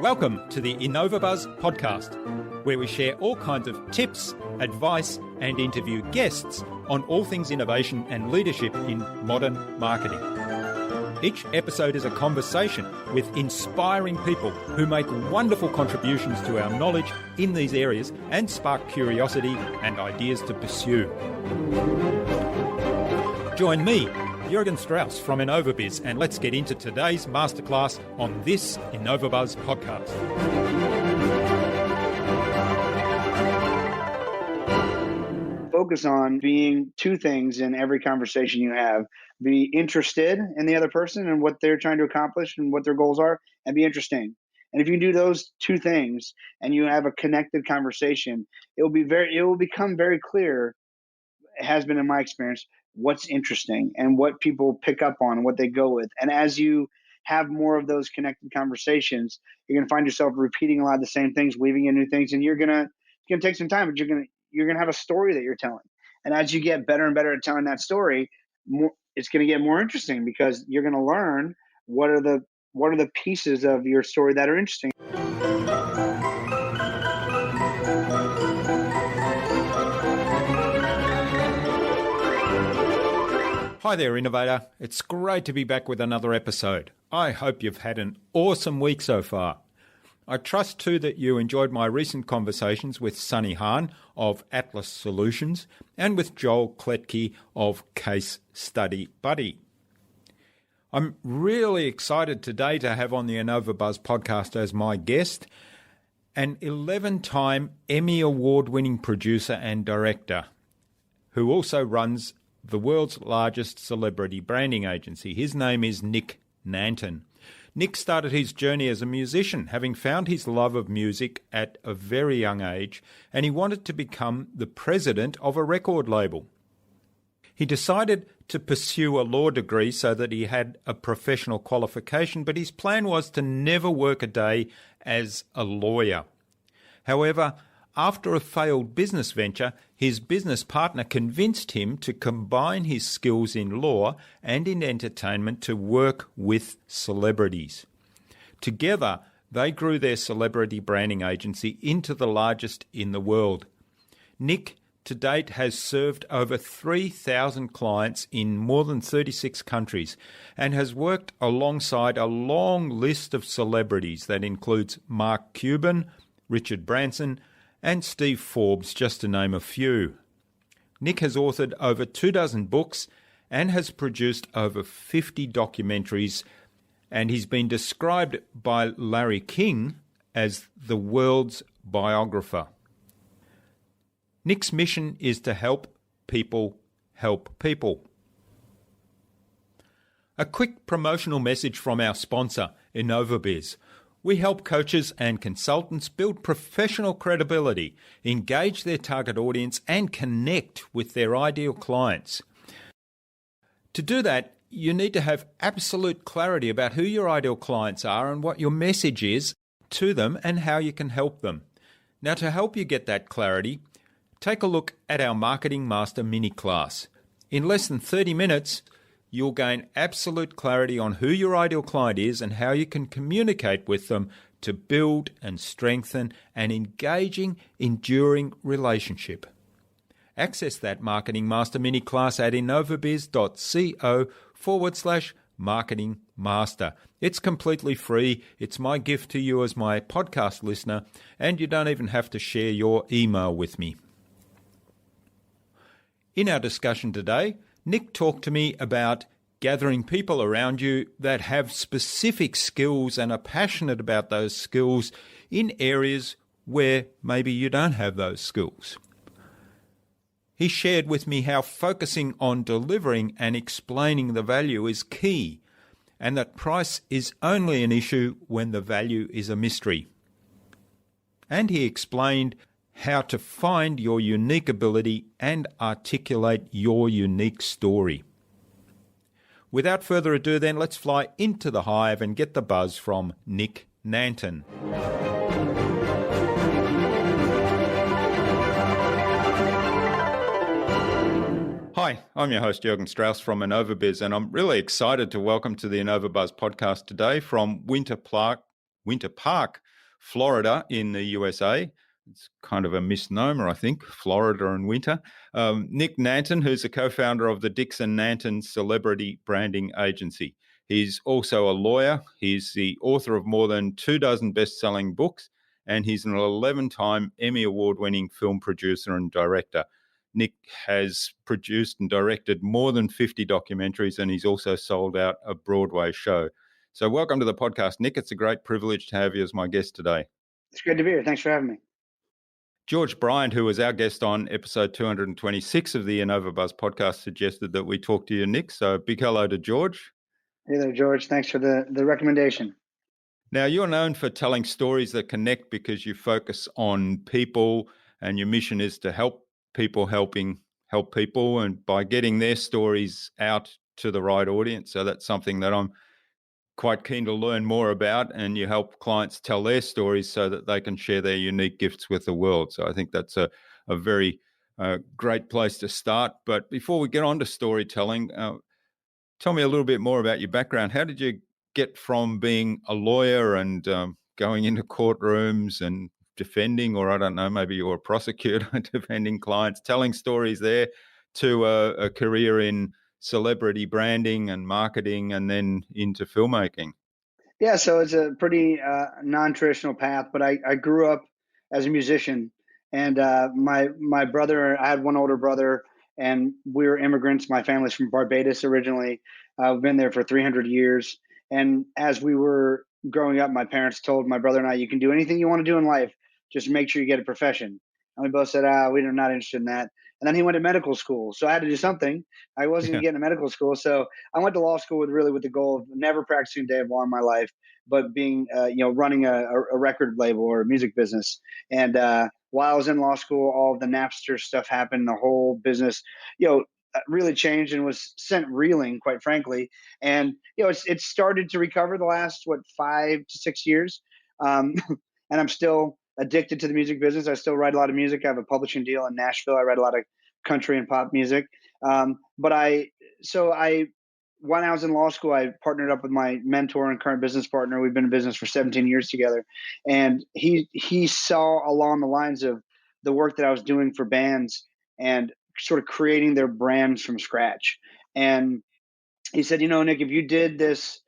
Welcome to the InnovaBuzz podcast, where we share all kinds of tips, advice, and interview guests on all things innovation and leadership in modern marketing. Each episode is a conversation with inspiring people who make wonderful contributions to our knowledge in these areas and spark curiosity and ideas to pursue. Join me, Jürgen Strauss from InnovaBuzz, and let's get into today's masterclass on this InnovaBuzz podcast. Focus on being two things in every conversation you have. Be interested in the other person and what they're trying to accomplish and what their goals are, and be interesting. And if you do those two things and you have a connected conversation, it will become very clear, it has been in my experience, what's interesting and what people pick up on and what they go with. And as you have more of those connected conversations, you're going to find yourself repeating a lot of the same things, weaving in new things, and it's going to take some time, but you're going to have a story that you're telling. And as you get better and better at telling that story, it's going to get more interesting because you're going to learn what are the pieces of your story that are interesting. Hi there, Innovator. It's great to be back with another episode. I hope you've had an awesome week so far. I trust too that you enjoyed my recent conversations with Sunny Hahn of Atlas Solutions and with Joel Kletke of Case Study Buddy. I'm really excited today to have on the InnovaBuzz podcast as my guest an 11-time Emmy Award winning producer and director who also runs the world's largest celebrity branding agency. His name is Nick Nanton. Nick started his journey as a musician, having found his love of music at a very young age, and he wanted to become the president of a record label. He decided to pursue a law degree so that he had a professional qualification, but his plan was to never work a day as a lawyer. However, after a failed business venture, his business partner convinced him to combine his skills in law and in entertainment to work with celebrities. Together, they grew their celebrity branding agency into the largest in the world. Nick, to date, has served over 3,000 clients in more than 36 countries and has worked alongside a long list of celebrities that includes Mark Cuban, Richard Branson, and Steve Forbes, just to name a few. Nick has authored over 24 books and has produced over 50 documentaries, and he's been described by Larry King as the world's biographer. Nick's mission is to help people help people. A quick promotional message from our sponsor, InnovaBuzz. We help coaches and consultants build professional credibility, engage their target audience, and connect with their ideal clients. To do that, you need to have absolute clarity about who your ideal clients are and what your message is to them and how you can help them. Now, to help you get that clarity, take a look at our Marketing Master mini class. In less than 30 minutes, you'll gain absolute clarity on who your ideal client is and how you can communicate with them to build and strengthen an engaging, enduring relationship. Access that Marketing Master mini class at innovabuzz.co/Marketing Master. It's completely free. It's my gift to you as my podcast listener, and you don't even have to share your email with me. In our discussion today, Nick talked to me about gathering people around you that have specific skills and are passionate about those skills in areas where maybe you don't have those skills. He shared with me how focusing on delivering and explaining the value is key, and that price is only an issue when the value is a mystery. And he explained how to find your unique ability and articulate your unique story. Without further ado then, let's fly into the hive and get the buzz from Nick Nanton. Hi, I'm your host, Jürgen Strauss from InnovaBuzz, and I'm really excited to welcome to the InnovaBuzz podcast today from Winter Park, Florida in the USA. It's kind of a misnomer, I think, Florida and winter. Nick Nanton, who's the co-founder of the Dixon Nanton Celebrity Branding Agency. He's also a lawyer. He's the author of more than 24 best-selling books, and he's an 11-time Emmy Award-winning film producer and director. Nick has produced and directed more than 50 documentaries, and he's also sold out a Broadway show. So welcome to the podcast, Nick. It's a great privilege to have you as my guest today. It's great to be here. Thanks for having me. George Bryant, who was our guest on episode 226 of the InnovaBuzz podcast, suggested that we talk to you, Nick. So big hello to George. Hey there, George. Thanks for the recommendation. Now, you're known for telling stories that connect because you focus on people, and your mission is to help people help people, and by getting their stories out to the right audience. So that's something that I'm quite keen to learn more about, and you help clients tell their stories so that they can share their unique gifts with the world. So I think that's a very great place to start. But before we get on to storytelling, tell me a little bit more about your background. How did you get from being a lawyer and going into courtrooms and defending, or I don't know, maybe you're a prosecutor defending clients, telling stories there, to a career in celebrity branding and marketing, and then into filmmaking? Yeah, so it's a pretty non-traditional path, but I grew up as a musician, and my brother, I had one older brother, and we were immigrants. My family's from Barbados originally. I've been there for 300 years, and as we were growing up, my parents told my brother and I, "You can do anything you want to do in life, just make sure you get a profession." And we both said, we're not interested in that." And then he went to medical school, so I had to do something. I wasn't going Yeah. to get into medical school, so I went to law school with the goal of never practicing a day of law in my life, but being running a record label or a music business. And while I was in law school, all of the Napster stuff happened. The whole business, really changed and was sent reeling, quite frankly. And it's started to recover the last 5 to 6 years, and I'm still addicted to the music business. I still write a lot of music. I have a publishing deal in Nashville. I write a lot of country and pop music. But when I was in law school, I partnered up with my mentor and current business partner. We've been in business for 17 years together, and he saw along the lines of the work that I was doing for bands and sort of creating their brands from scratch. And he said, Nick, if you did this,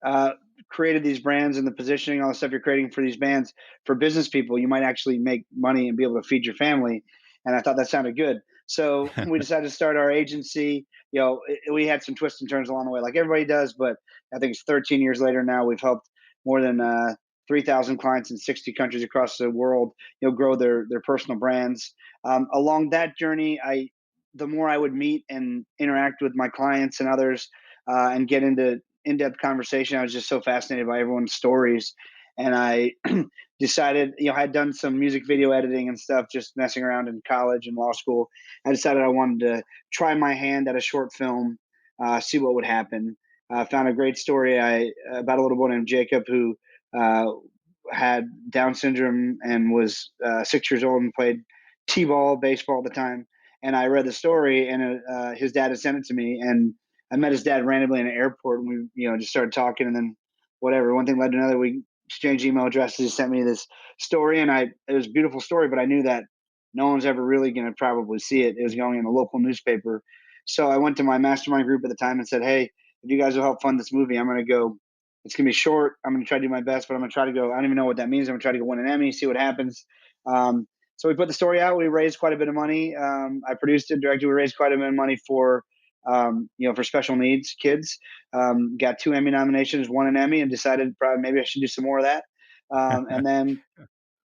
uh, created these brands and the positioning, all the stuff you're creating for these bands for business people, you might actually make money and be able to feed your family. And I thought that sounded good. So we decided to start our agency. We had some twists and turns along the way, like everybody does, but I think it's 13 years later now. We've helped more than 3,000 clients in 60 countries across the world, grow their personal brands. Along that journey, the more I would meet and interact with my clients and others, and get into in-depth conversation, I was just so fascinated by everyone's stories. And I decided, I had done some music video editing and stuff, just messing around in college and law school. I decided I wanted to try my hand at a short film, see what would happen. Found a great story about a little boy named Jacob who uh, had Down syndrome and was 6 years old and played t-ball, baseball at the time. And I read the story, and his dad had sent it to me, and I met his dad randomly in an airport, and we, just started talking, and then whatever, one thing led to another. We exchanged email addresses. He sent me this story, and it was a beautiful story, but I knew that no one's ever really going to probably see it. It was going in a local newspaper. So I went to my mastermind group at the time and said, "Hey, if you guys will help fund this movie, I'm going to go. It's going to be short. I'm going to try to do my best, but I'm going to try to go. I don't even know what that means. I'm going to try to go win an Emmy, see what happens." So we put the story out. We raised quite a bit of money. I produced it, directed. We raised quite a bit of money for for special needs kids. Got 2 Emmy nominations, won an Emmy, and decided probably maybe I should do some more of that. And then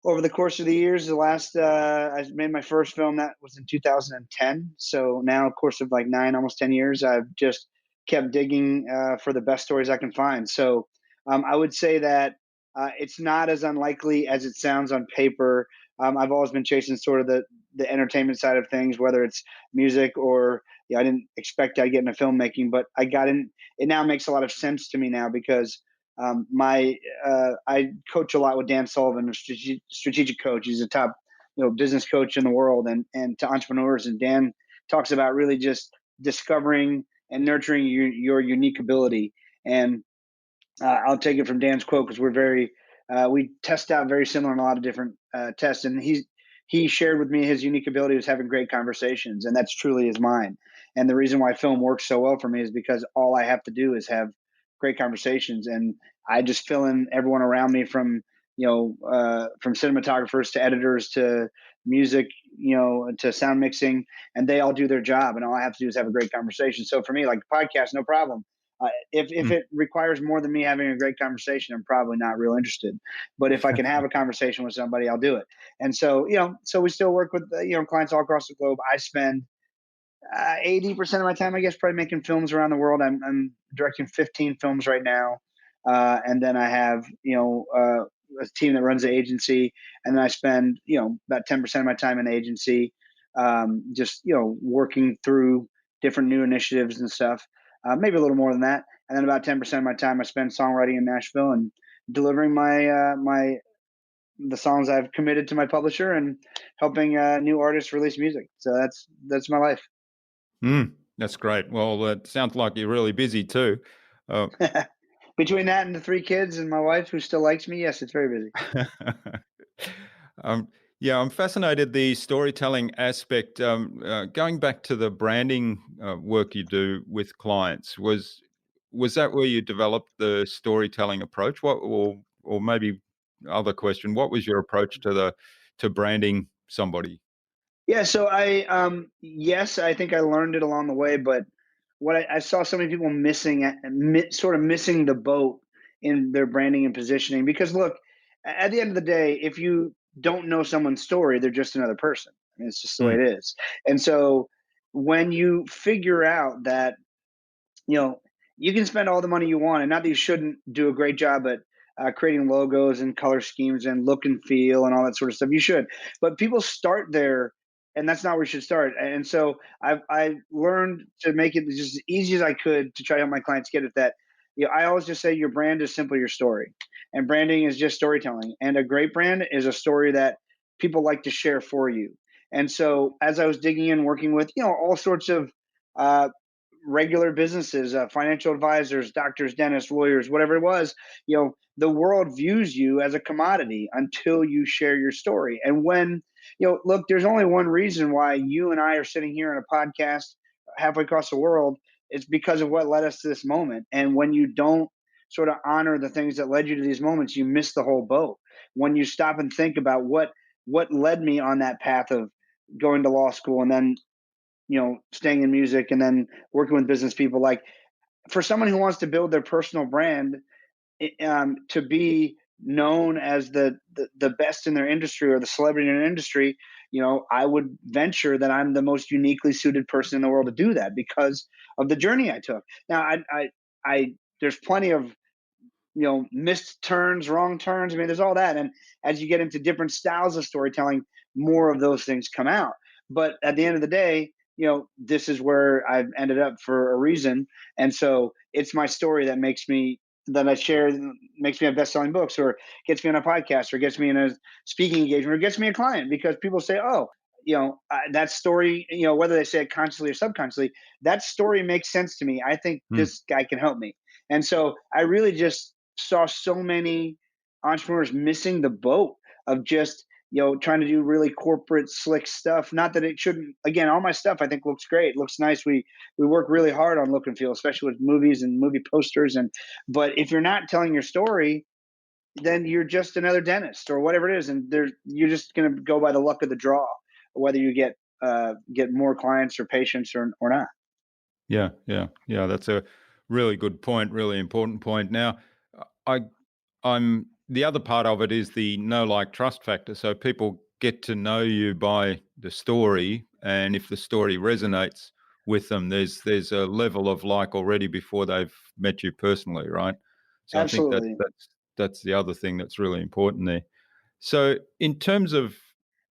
over the course of the years, I made my first film that was in 2010. So now, of course, of like 9, almost 10 years, I've just kept digging for the best stories I can find. So I would say that it's not as unlikely as it sounds on paper. I've always been chasing sort of the entertainment side of things, whether it's music or I didn't expect I'd get into filmmaking, but I got in. It now makes a lot of sense to me now because I coach a lot with Dan Sullivan, a strategic coach. He's a top business coach in the world, and to entrepreneurs. And Dan talks about really just discovering and nurturing your unique ability. And I'll take it from Dan's quote because we test out very similar in a lot of different tests, and he shared with me his unique ability was having great conversations, and that's truly is mine. And the reason why film works so well for me is because all I have to do is have great conversations, and I just fill in everyone around me from from cinematographers to editors to music, to sound mixing, and they all do their job, and all I have to do is have a great conversation. So for me, like podcast, no problem. If Mm. it requires more than me having a great conversation, I'm probably not real interested. But if I can have a conversation with somebody, I'll do it. And so, so we still work with clients all across the globe. I spend 80% of my time, I guess, probably making films around the world. I'm directing 15 films right now, and then I have a team that runs the agency, and then I spend about 10% of my time in the agency, just working through different new initiatives and stuff. Maybe a little more than that, and then about 10% of my time I spend songwriting in Nashville and delivering my the songs I've committed to my publisher and helping new artists release music. So that's my life. That's great. Well, it sounds like you're really busy too. Uh, Between that and the 3 kids and my wife who still likes me, yes, it's very busy. um, yeah, I'm fascinated the storytelling aspect. Going back to the branding work you do with clients, was that where you developed the storytelling approach? Or maybe other question, what was your approach to the to branding somebody? Yeah, so yes, I think I learned it along the way, but what I saw so many people sort of missing the boat in their branding and positioning. Because look, at the end of the day, if you don't know someone's story, they're just another person. I mean, it's just the way Mm, it is. And so when you figure out that you know, you can spend all the money you want, and not that you shouldn't do a great job at creating logos and color schemes and look and feel and all that sort of stuff. You should, but people start there, and that's not where you should start. And so I learned to make it just as easy as I could to try to help my clients get it. That I always just say your brand is simply your story, and branding is just storytelling. And a great brand is a story that people like to share for you. And so as I was digging in, working with all sorts of uh, regular businesses, financial advisors, doctors, dentists, lawyers, whatever it was, the world views you as a commodity until you share your story. And when, look, there's only one reason why you and I are sitting here in a podcast halfway across the world. It's because of what led us to this moment. And when you don't sort of honor the things that led you to these moments, you miss the whole boat. When you stop and think about what led me on that path of going to law school and then staying in music and then working with business people. Like for someone who wants to build their personal brand, to be known as the best in their industry or the celebrity in their industry, I would venture that I'm the most uniquely suited person in the world to do that because of the journey I took. Now, I there's plenty of missed turns, wrong turns. I mean, there's all that, and as you get into different styles of storytelling, more of those things come out. But at the end of the day, this is where I've ended up for a reason, and so it's my story that I share makes me have best-selling books, or gets me on a podcast, or gets me in a speaking engagement, or gets me a client because people say, "Oh, that story," whether they say it consciously or subconsciously, that story makes sense to me. I think mm. this guy can help me, and so I really just saw so many entrepreneurs missing the boat of just trying to do really corporate slick stuff. Not that it shouldn't. Again, all my stuff I think looks great, looks nice. We work really hard on look and feel, especially with movies and movie posters. And but if you're not telling your story, then you're just another dentist or whatever it is, and you're just going to go by the luck of the draw, whether you get more clients or patients or not. Yeah, yeah, yeah. That's a really good point, really important point. Now, I, I'm the other part of it is the know, like, trust factor. So people get to know you by the story, and if the story resonates with them, there's a level of like already before they've met you personally, right? So I think that Absolutely. that's the other thing that's really important there. So, in terms of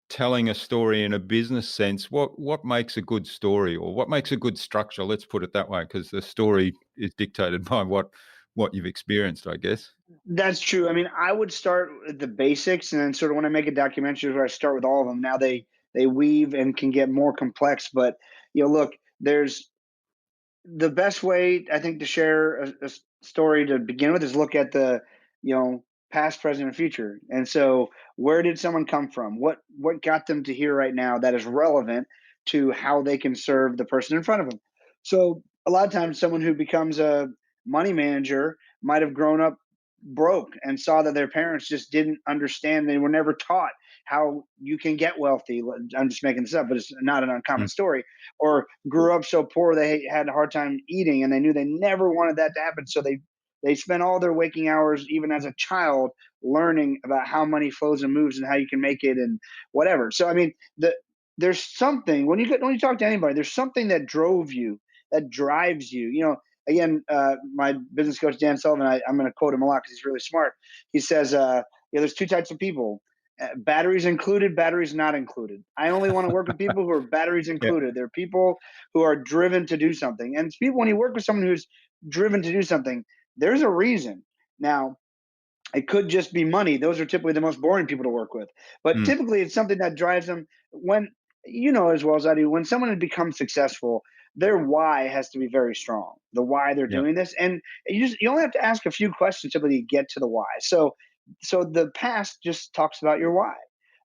telling a story in a business sense, what makes a good story, or what makes a good structure? Let's put it that way, because the story is dictated by what you've experienced, I guess. That's true. I mean, I would start with the basics, and then sort of when I make a documentary, where I start with all of them. Now they weave and can get more complex, but look, there's the best way I think to share a story to begin with is look at the, you know, past, present, and future. And so, where did someone come from? What got them to here right now that is relevant to how they can serve the person in front of them? So, a lot of times, someone who becomes a money manager might have grown up broke and saw that their parents just didn't understand. They were never taught how you can get wealthy. I'm just making this up, but it's not an uncommon Mm, story. Or grew up so poor they had a hard time eating, and they knew they never wanted that to happen. So they spent all their waking hours, even as a child, learning about how money flows and moves and how you can make it and whatever. So I mean, there's something when you talk to anybody, there's something that drove you, that drives you. You know, again, my business coach Dan Sullivan, I'm going to quote him a lot because he's really smart. He says, there's two types of people: batteries included, batteries not included. I only want to work with people who are batteries yeah. included. They're people who are driven to do something. And it's people, when you work with someone who's driven to do something, there's a reason. Now, it could just be money. Those are typically the most boring people to work with. But Mm, typically, it's something that drives them. When you know as well as I do, when someone has become successful, their why has to be very strong. The why they're yeah. doing this, and you only have to ask a few questions simply to get to the why. So the past just talks about your why.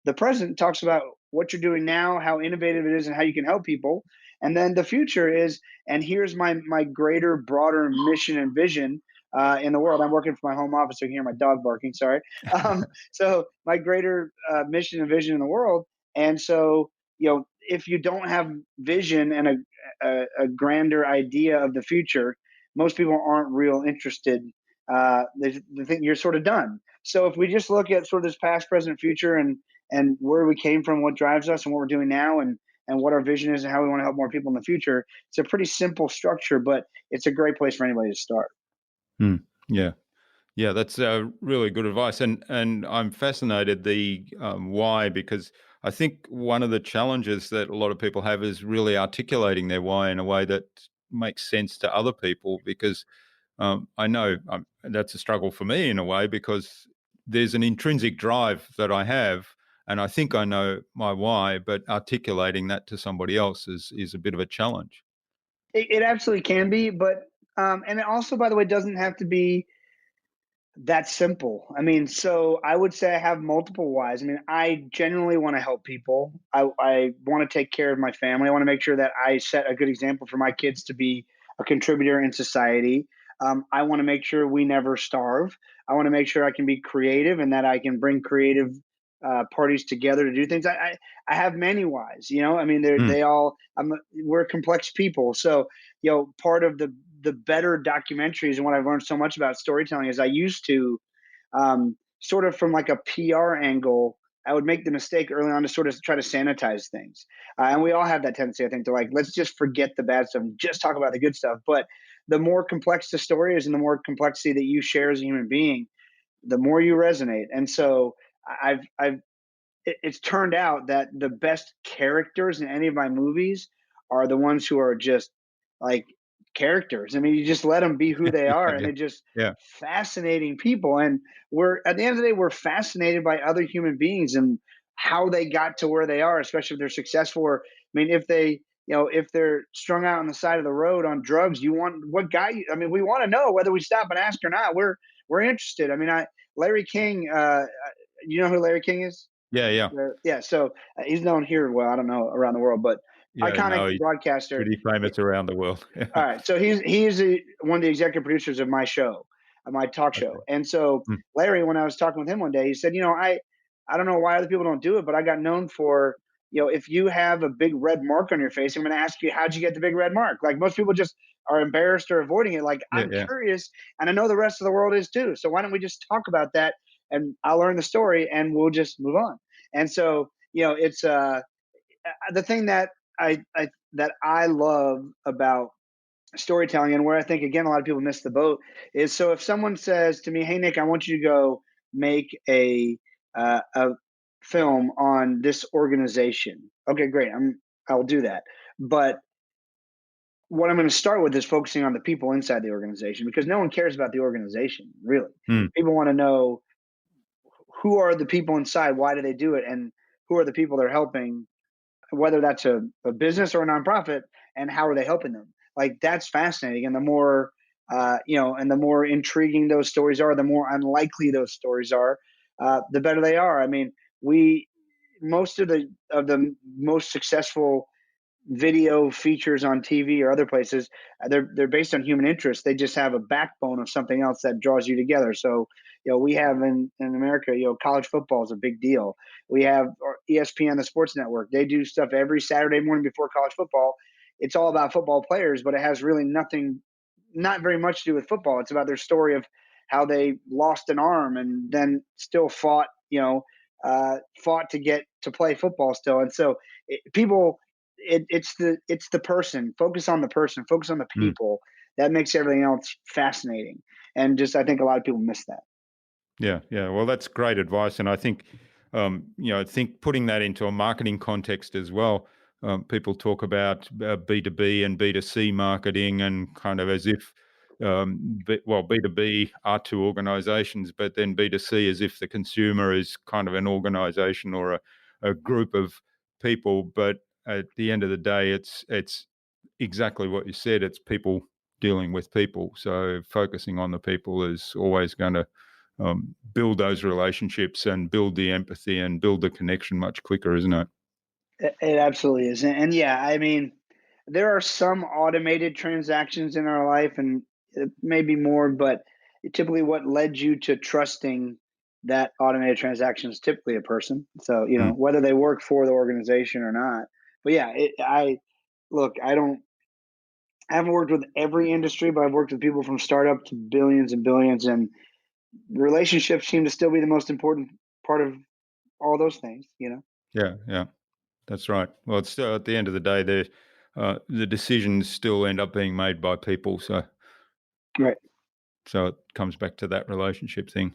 The present talks about what you're doing now, how innovative it is, and how you can help people. And then the future is, and here's my greater, broader mission and vision in the world. I'm working from my home office, so you can hear my dog barking. Sorry. So my greater mission and vision in the world, and so if you don't have vision and a grander idea of the future, most people aren't real interested. They think you're sort of done. So if we just look at sort of this past, present, future, and where we came from, what drives us, and what we're doing now, and what our vision is, and how we want to help more people in the future, it's a pretty simple structure, but it's a great place for anybody to start. Mm, yeah. Yeah, that's really good advice, and I'm fascinated the why, because I think one of the challenges that a lot of people have is really articulating their why in a way that makes sense to other people. Because I know that's a struggle for me in a way, because there's an intrinsic drive that I have, and I think I know my why, but articulating that to somebody else is a bit of a challenge. It absolutely can be, but and it also, by the way, doesn't have to be that simple. I mean, so I would say I have multiple whys. I mean, I genuinely want to help people. I want to take care of my family. I want to make sure that I set a good example for my kids to be a contributor in society. I want to make sure we never starve. I want to make sure I can be creative and that I can bring creative parties together to do things. I have many whys. You know, I mean, Mm, they all. We're complex people, so part of the better documentaries and what I've learned so much about storytelling is I used to sort of from like a PR angle. I would make the mistake early on to sort of try to sanitize things, and we all have that tendency, I think, to like let's just forget the bad stuff and just talk about the good stuff. But the more complex the story is, and the more complexity that you share as a human being, the more you resonate. And so I've it's turned out that the best characters in any of my movies are the ones who are just like characters. I mean, you just let them be who they are, and yeah, they're just yeah, fascinating people. And we're at the end of the day, we're fascinated by other human beings and how they got to where they are, especially if they're successful. Or I mean, if they if they're strung out on the side of the road on drugs, you want what got you. I mean, we want to know whether we stop and ask or not. We're interested. I mean, I Larry King. You know who Larry King is? yeah, yeah, Yeah, so he's known here, well, I don't know around the world, but yeah. iconic No, he's broadcaster. pretty famous around the world. All right, so one of the executive producers of my show, my talk show. Okay. And so Mm, Larry, when I was talking with him one day, he said, I don't know why other people don't do it, but I got known for, if you have a big red mark on your face, I'm going to ask you, how'd you get the big red mark? Like most people just are embarrassed or avoiding it. Like yeah, I'm yeah. curious, and I know the rest of the world is too. So why don't we just talk about that, and I'll learn the story, and we'll just move on. And so it's the thing that I love about storytelling, and where I think again a lot of people miss the boat, is so if someone says to me, "Hey Nick, I want you to go make a film on this organization." Okay, great. I'll do that. But what I'm going to start with is focusing on the people inside the organization, because no one cares about the organization, really. Mm, People want to know who are the people inside, why do they do it, and who are the people they're helping, whether that's a business or a nonprofit, and how are they helping them. like that's fascinating. And the more, and the more intriguing those stories are, the more unlikely those stories are, the better they are. I mean, we most of the most successful video features on TV or other places, they're based on human interest. They just have a backbone of something else that draws you together. So, we have in America, college football is a big deal. We have ESPN, the sports network. They do stuff every Saturday morning before college football. It's all about football players, but it has really nothing, not very much to do with football. It's about their story of how they lost an arm and then still fought, fought to get to play football still. And so people, it's the person. Focus on the person. Focus on the Mm. people. That makes everything else fascinating. And just I think a lot of people miss that. Yeah, yeah. Well, that's great advice, and I think, I think putting that into a marketing context as well. People talk about B2B and B2C marketing, and kind of as if, B2B are two organisations, but then B2C as if the consumer is kind of an organisation or a group of people. But at the end of the day, it's exactly what you said. It's people dealing with people. So focusing on the people is always going to build those relationships and build the empathy and build the connection much quicker, isn't it? It absolutely is. And yeah, I mean, there are some automated transactions in our life, and maybe more, but typically what led you to trusting that automated transaction is typically a person. So, Mm. whether they work for the organization or not. But yeah, I look, I haven't worked with every industry, but I've worked with people from startup to billions and billions, and relationships seem to still be the most important part of all those things. Yeah, yeah, that's right. Well, it's still at the end of the day, the decisions still end up being made by people. Right. So it comes back to that relationship thing.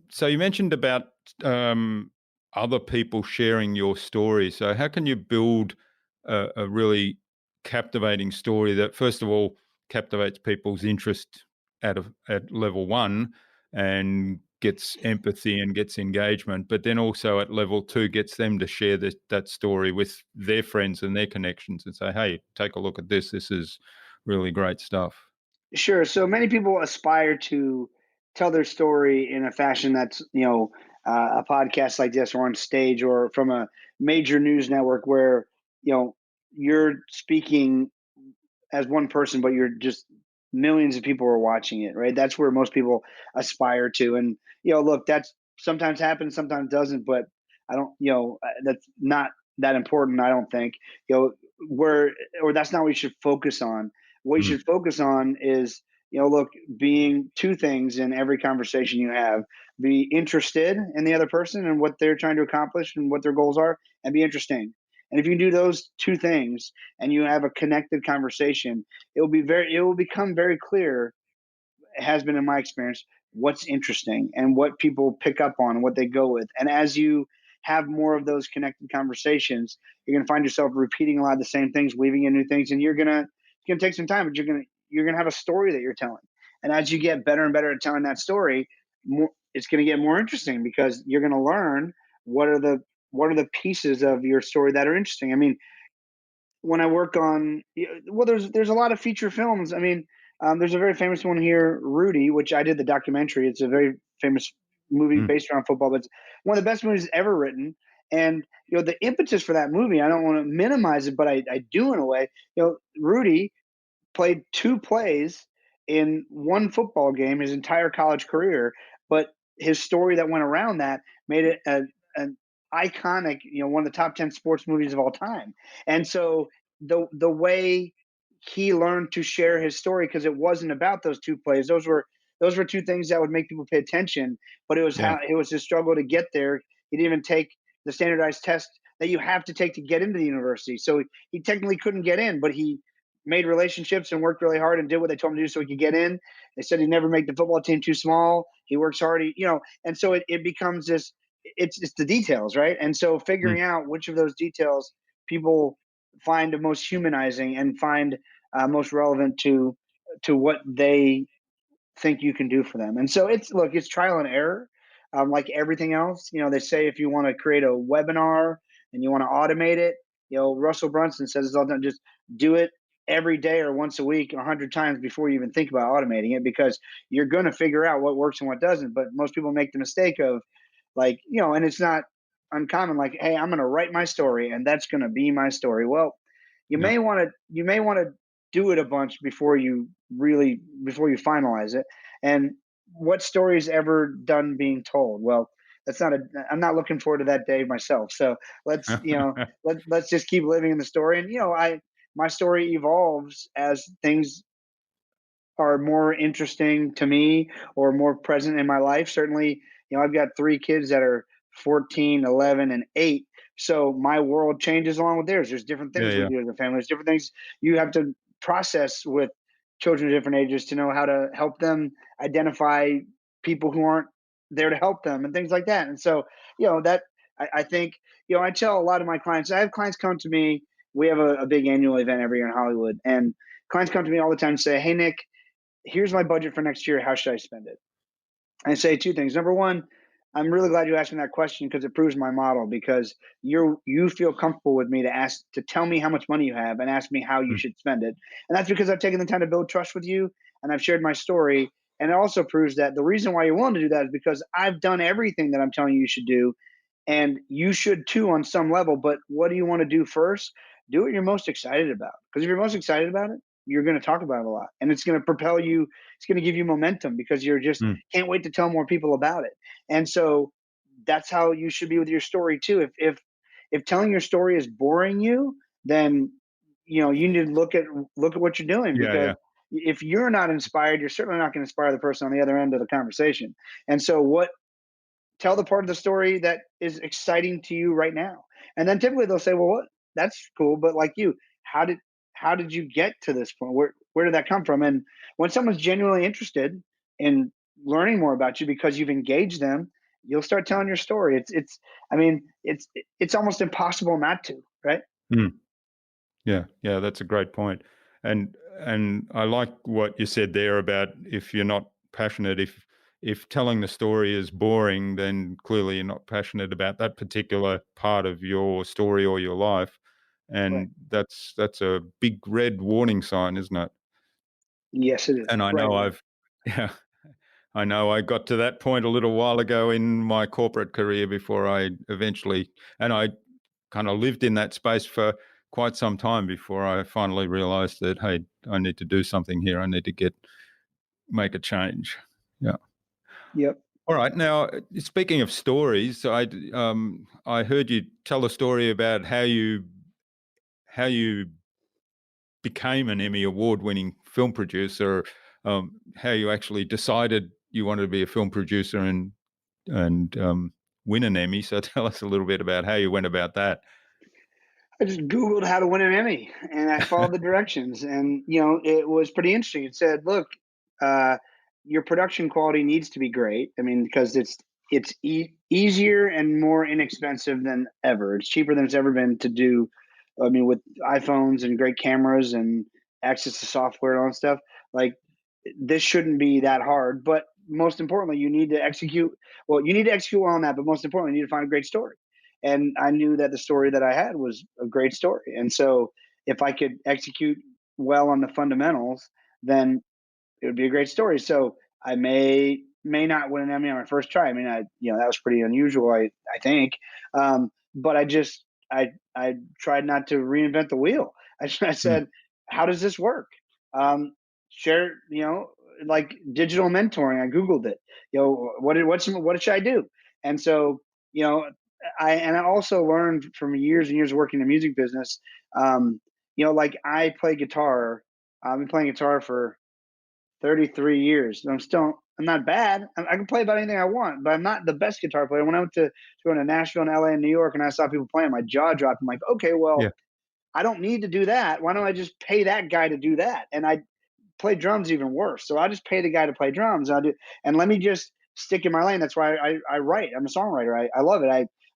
So you mentioned about other people sharing your story. So how can you build a really captivating story that, first of all, captivates people's interest at level one and gets empathy and gets engagement, but then also at level two gets them to share that story with their friends and their connections and say, "Hey, take a look at this. This is really great stuff." Sure. So many people aspire to tell their story in a fashion that's, a podcast like this or on stage or from a major news network where, you're speaking as one person, but you're just millions of people are watching it, right? That's where most people aspire to. And, look, that's sometimes happens, sometimes doesn't, but I don't, that's not that important, I don't think, where, or that's not what you should focus on. What you Mm. should focus on is, look, being two things in every conversation you have: be interested in the other person and what they're trying to accomplish and what their goals are, and be interesting. And if you do those two things and you have a connected conversation, it will become very clear, it has been in my experience, what's interesting and what people pick up on and what they go with. And as you have more of those connected conversations, you're going to find yourself repeating a lot of the same things, weaving in new things, and it's going to take some time, but you're going to have a story that you're telling. And as you get better and better at telling that story, it's going to get more interesting because you're going to learn what are the pieces of your story that are interesting. I mean, when I work on, well, there's a lot of feature films. I mean, there's a very famous one here, Rudy, which I did the documentary. It's a very famous movie Mm. based around football, but it's one of the best movies ever written. And the impetus for that movie, I don't want to minimize it, but I do in a way. Rudy played two plays in one football game his entire college career, but his story that went around that made it an iconic, one of the top 10 sports movies of all time. And so the way he learned to share his story, because it wasn't about those two plays, those were two things that would make people pay attention, but it was Yeah. how it was his struggle to get there. He didn't even take the standardized test that you have to take to get into the university, so he technically couldn't get in, but he made relationships and worked really hard and did what they told him to do so he could get in. They said he'd never make the football team too small. He works hard, and so it becomes this. It's the details, right? And so Mm. figuring out which of those details people find most humanizing and find most relevant to what they think you can do for them. And so it's trial and error, like everything else. They say if you want to create a webinar and you want to automate it, Russell Brunson says it's all done. Just do it every day or once a week 100 times before you even think about automating it, because you're going to figure out what works and what doesn't. But most people make the mistake of, like, and it's not uncommon, like, hey, I'm going to write my story and that's going to be my story. Well, Yeah. you may want to do it a bunch before you finalize it. And what story is ever done being told? Well, that's not a I'm not looking forward to that day myself. So let's just keep living in the story. And I my story evolves as things are more interesting to me or more present in my life. Certainly, I've got three kids that are 14, 11, and 8. So my world changes along with theirs. There's different Yeah, things we yeah. do as a family. There's different things you have to process with children of different ages to know how to help them identify people who aren't there to help them and things like that. And so, that I think, I tell a lot of my clients, I have clients come to me. We have a big annual event every year in Hollywood. And clients come to me all the time and say, hey, Nick, here's my budget for next year. How should I spend it? I say two things. Number one, I'm really glad you asked me that question because it proves my model. Because you feel comfortable with me to tell me how much money you have and ask me how you Mm. should spend it, and that's because I've taken the time to build trust with you and I've shared my story. And it also proves that the reason why you're willing to do that is because I've done everything that I'm telling you should do, and you should too on some level. But what do you want to do first? Do what you're most excited about, because if you're most excited about it, you're going to talk about it a lot, and it's going to propel you. It's going to give you momentum because you're just Mm. can't wait to tell more people about it. And so that's how you should be with your story too. If telling your story is boring you, then you need to look at what you're doing, Yeah, because yeah. if you're not inspired, you're certainly not going to inspire the person on the other end of the conversation. And so what tell the part of the story that is exciting to you right now. And then typically they'll say, well, what, that's cool, but like you, how did how did you get to this point? Where did that come from? And when someone's genuinely interested in learning more about you because you've engaged them, you'll start telling your story. It's I mean, it's almost impossible not to, right? Mm. Yeah, yeah, that's a great point. And I like what you said there about if you're not passionate, if telling the story is boring, then clearly you're not passionate about that particular part of your story or your life. Right. And that's a big red warning sign, isn't it? Yes, it is. And I Right know on. I've yeah, I know I got to that point a little while ago in my corporate career before I eventually and I kind of lived in that space for quite some time before I finally realized that, hey, I need to do something here. I need to make a change. Yeah. Yep. All right. Now, speaking of stories, I heard you tell a story about how you became an Emmy Award winning film producer. How you actually decided you wanted to be a film producer and win an Emmy. So tell us a little bit about how you went about that. I just Googled how to win an Emmy and I followed the directions. And, it was pretty interesting. It said, look, uh, your production quality needs to be great. I mean, because it's easier and more inexpensive than ever. It's cheaper than it's ever been to do. I mean, with iPhones and great cameras and access to software and all that stuff, like, this shouldn't be that hard. But most importantly, you need to execute. Well, you need to execute well on that. But most importantly, you need to find a great story. And I knew that the story that I had was a great story. And so if I could execute well on the fundamentals, then it would be a great story. So I may not win an Emmy on my first try. I mean, that was pretty unusual. I think, but I tried not to reinvent the wheel. I Mm. said, how does this work? Um, share, like digital mentoring. I googled it. What should I do? And so you know I also learned from years and years of working in the music business. Like, I play guitar. I've been playing guitar for 33 years. I'm not bad. I can play about anything I want, but I'm not the best guitar player. When I went to go to Nashville and LA and New York and I saw people playing, my jaw dropped. I'm like, okay, well, Yeah. I don't need to do that. Why don't I just pay that guy to do that? And I play drums even worse. So I just pay the guy to play drums. And let me just stick in my lane. That's why I write. I'm a songwriter. I love it.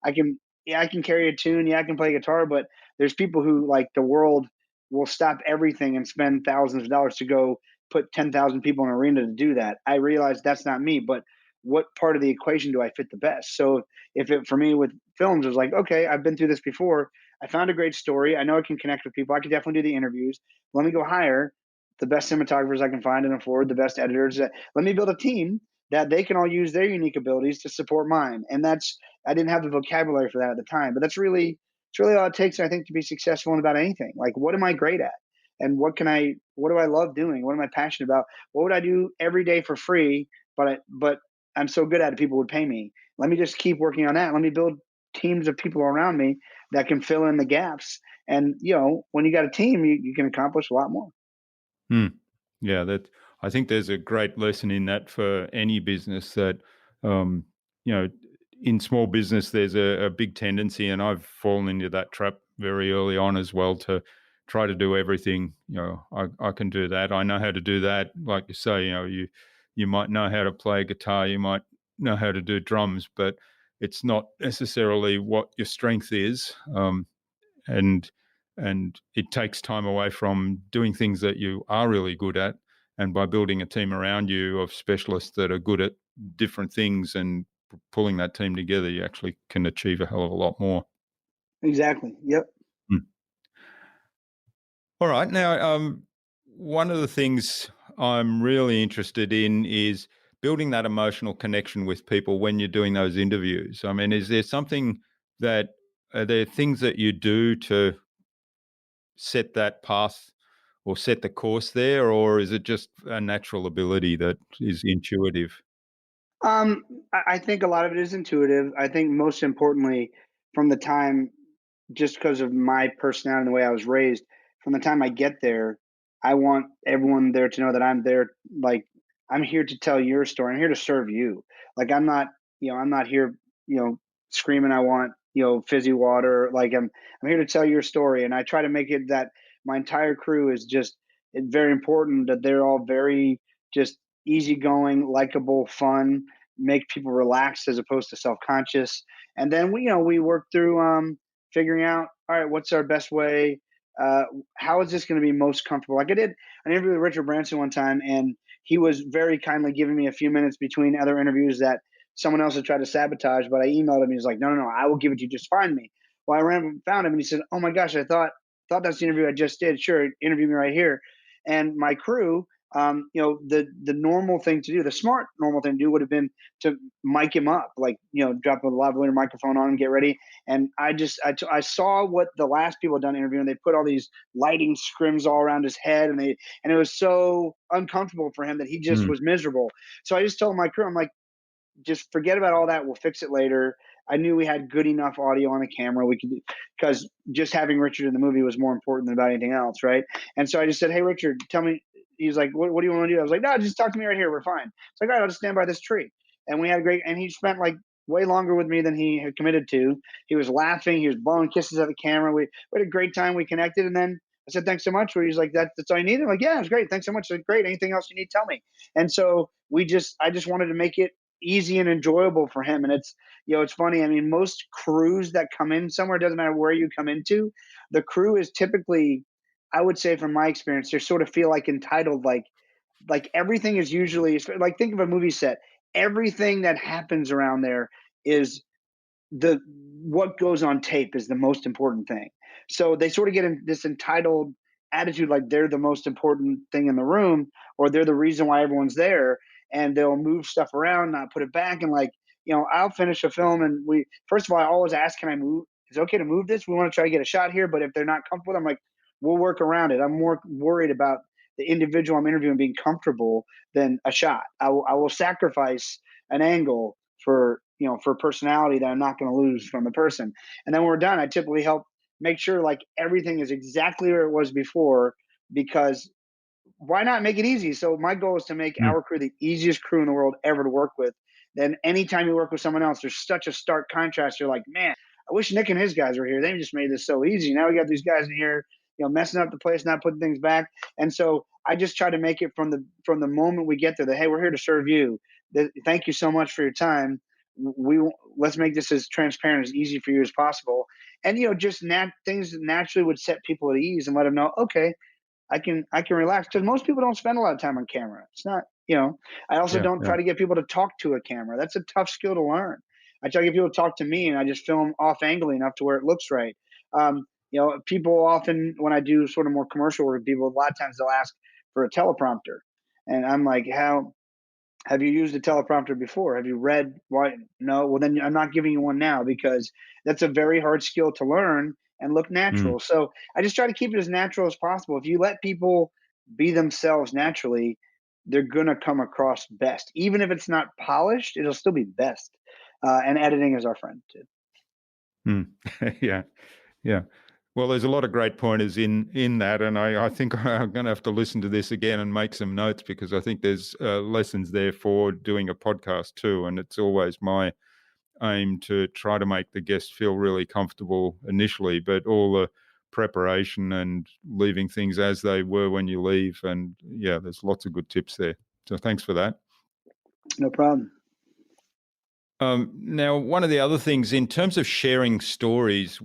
I can, yeah, I can carry a tune. Yeah, I can play guitar, but there's people who, like, the world will stop everything and spend thousands of dollars to go put 10,000 people in an arena to do that. I realize that's not me, but what part of the equation do I fit the best? So if it, for me with films, it was like, okay, I've been through this before. I found a great story. I know I can connect with people. I can definitely do the interviews. Let me go hire the best cinematographers I can find and afford, the best editors. Let me build a team that they can all use their unique abilities to support mine. And that's, I didn't have the vocabulary for that at the time, but it's really all it takes, I think, to be successful in about anything. Like, what am I great at? And what do I love doing? What am I passionate about? What would I do every day for free? But I'm so good at it, people would pay me. Let me just keep working on that. Let me build teams of people around me that can fill in the gaps. And, when you got a team, you can accomplish a lot more. Hmm. Yeah, that I think there's a great lesson in that for any business that, um, you know, in small business, there's a big tendency, and I've fallen into that trap very early on as well, to try to do everything. I can do that. I know how to do that. Like you say, you might know how to play guitar, you might know how to do drums, but it's not necessarily what your strength is. And it takes time away from doing things that you are really good at. And by building a team around you of specialists that are good at different things and pulling that team together, you actually can achieve a hell of a lot more. Exactly. Yep. Mm. All right. Now, one of the things I'm really interested in is building that emotional connection with people when you're doing those interviews. I mean, is there something that, are there things that you do to set that path or set the course there, or is it just a natural ability that is intuitive? I think a lot of it is intuitive. I think most importantly, from the time, just because of my personality and the way I was raised, from the time I get there, I want everyone there to know that I'm there. Like, I'm here to tell your story. I'm here to serve you. Like, I'm not here, screaming, I want, fizzy water. Like, I'm here to tell your story. And I try to make it that my entire crew is just, it's very important that they're all very just easygoing, likable, fun, make people relaxed as opposed to self-conscious. And then we work through figuring out, all right, what's our best way? Uh, how is this going to be most comfortable? Like, I did an interview with Richard Branson one time, and he was very kindly giving me a few minutes between other interviews that someone else had tried to sabotage. But I emailed him. He was like, "No, no, no, I will give it to you. Just find me." Well, I ran and found him, and he said, "Oh my gosh, I thought that's the interview I just did. Sure, interview me right here." And my crew, the normal thing to do, the smart normal thing to do would have been to mic him up, like, drop a lavalier microphone on and get ready. And I saw what the last people had done interviewing. They put all these lighting scrims all around his head, and it was so uncomfortable for him that he just Mm, was miserable. So I just told my crew, I'm like, just forget about all that. We'll fix it later. I knew we had good enough audio on the camera. We could, because just having Richard in the movie was more important than about anything else, right? And so I just said, "Hey, Richard, tell me." He's like, "What do you want to do?" I was like, "No, just talk to me right here. We're fine." It's like, "All right, I'll just stand by this tree." And we had a great. And he spent like way longer with me than he had committed to. He was laughing. He was blowing kisses at the camera. We had a great time. We connected, and then I said, "Thanks so much." Where he's like, "That's all you needed." I'm like, "Yeah, it was great. Thanks so much." Like, "Great. Anything else you need, tell me." And so I just wanted to make it easy and enjoyable for him. And it's funny. I mean, most crews that come in somewhere, doesn't matter where you come into, the crew is typically, I would say from my experience, they sort of feel like entitled, like everything is usually, like, think of a movie set. Everything that happens around there is the what goes on tape is the most important thing. So they sort of get in this entitled attitude, like they're the most important thing in the room, or they're the reason why everyone's there, and they'll move stuff around, not put it back. And like, I'll finish a film, and we first of all, I always ask, "Can I move? Is it okay to move this? We want to try to get a shot here." But if they're not comfortable, I'm like, "We'll work around it." I'm more worried about the individual I'm interviewing being comfortable than a shot. I will sacrifice an angle for personality that I'm not going to lose from the person. And then when we're done, I typically help make sure like everything is exactly where it was before, because why not make it easy? So my goal is to make mm, our crew the easiest crew in the world ever to work with. Then anytime you work with someone else, there's such a stark contrast. You're like, man, I wish Nick and his guys were here. They just made this so easy. Now we got these guys in here, messing up the place, not putting things back. And so I just try to make it from the moment we get there that, hey, we're here to serve you. Thank you so much for your time. We Let's make this as transparent, as easy for you as possible. And just things that naturally would set people at ease and let them know, okay, I can relax, because most people don't spend a lot of time on camera. It's not, I also yeah, don't yeah. try to get people to talk to a camera. That's a tough skill to learn. I try to get people to talk to me, and I just film off angly enough to where it looks right. People often, when I do sort of more commercial work with people, a lot of times they'll ask for a teleprompter, and I'm like, how have you used a teleprompter before? Have you read? Why? No. Well, then I'm not giving you one now because that's a very hard skill to learn and look Mm. natural. So I just try to keep it as natural as possible. If you let people be themselves naturally, they're gonna come across best. Even if it's not polished, it'll still be best. And editing is our friend too. Mm. Yeah. Yeah. Well, there's a lot of great pointers in that, and I think I'm going to have to listen to this again and make some notes because I think there's lessons there for doing a podcast too. And it's always my aim to try to make the guest feel really comfortable initially, but all the preparation and leaving things as they were when you leave. And yeah, there's lots of good tips there. So thanks for that. No problem. Now, one of the other things in terms of sharing stories,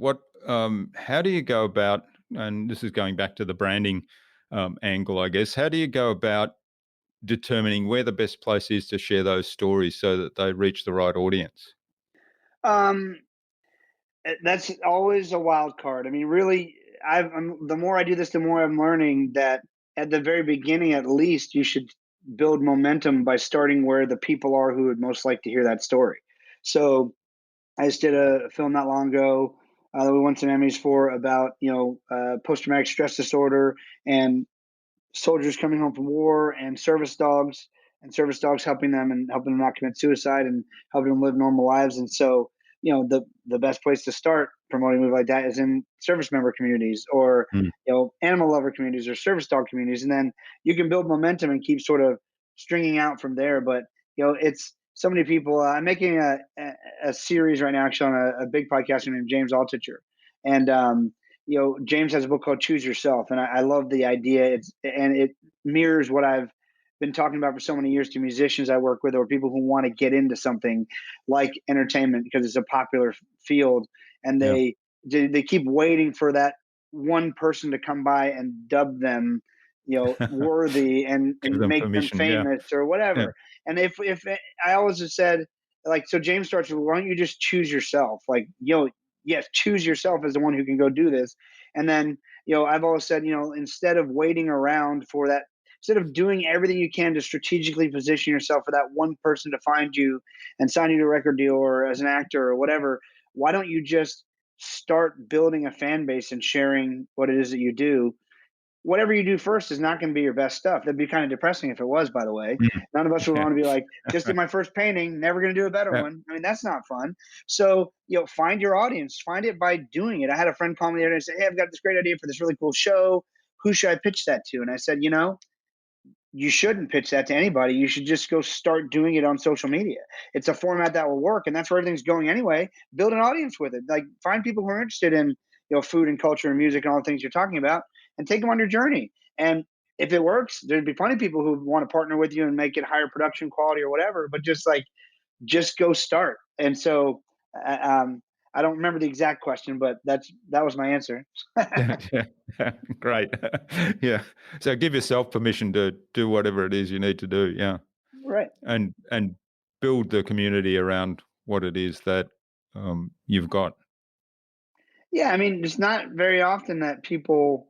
how do you go about, and this is going back to the branding angle, I guess, how do you go about determining where the best place is to share those stories so that they reach the right audience? Um, that's always a wild card. I mean, really, the more I do this, the more I'm learning that at the very beginning, at least, you should build momentum by starting where the people are who would most like to hear that story. So I just did a film not long ago that we won some Emmys for about post traumatic stress disorder and soldiers coming home from war and service dogs helping them and helping them not commit suicide and helping them live normal lives. And so, the best place to start promoting a movie like that is in service member communities or, Mm. animal lover communities or service dog communities. And then you can build momentum and keep sort of stringing out from there. But, it's so many people. I'm making a series right now, actually, on a big podcaster named James Altucher. And, James has a book called Choose Yourself, and I love the idea. It mirrors what I've been talking about for so many years to musicians I work with or people who want to get into something like entertainment because it's a popular field, and Yeah. they keep waiting for that one person to come by and dub them, worthy Give and them make them permission. Yeah. famous or Yeah. whatever. And if I always have said, like, so James starts with, why don't you just choose yourself? Like, yes, choose yourself as the one who can go do this. And then, I've always said, instead of waiting around for that, instead of doing everything you can to strategically position yourself for that one person to find you and sign you to a record deal or as an actor or whatever, why don't you just start building a fan base and sharing what it is that you do? Whatever you do first is not going to be your best stuff. That'd be kind of depressing if it was, by the way. Mm. None of us would Yeah. want to be like, just did my first painting, never going to do a better Yeah. one. I mean, that's not fun. So, find your audience, find it by doing it. I had a friend call me the other day and say, hey, I've got this great idea for this really cool show. Who should I pitch that to? And I said, you shouldn't pitch that to anybody. You should just go start doing it on social media. It's a format that will work, and that's where everything's going anyway. Build an audience with it. Like, find people who are interested in food and culture and music and all the things you're talking about, and take them on your journey. And if it works, there'd be plenty of people who want to partner with you and make it higher production quality or whatever. But just go start. And so, uh, um, I don't remember the exact question, but that was my answer. Yeah, yeah, great. Yeah. So give yourself permission to do whatever it is you need to do. Yeah. Right. And build the community around what it is that you've got. Yeah, I mean, it's not very often that people.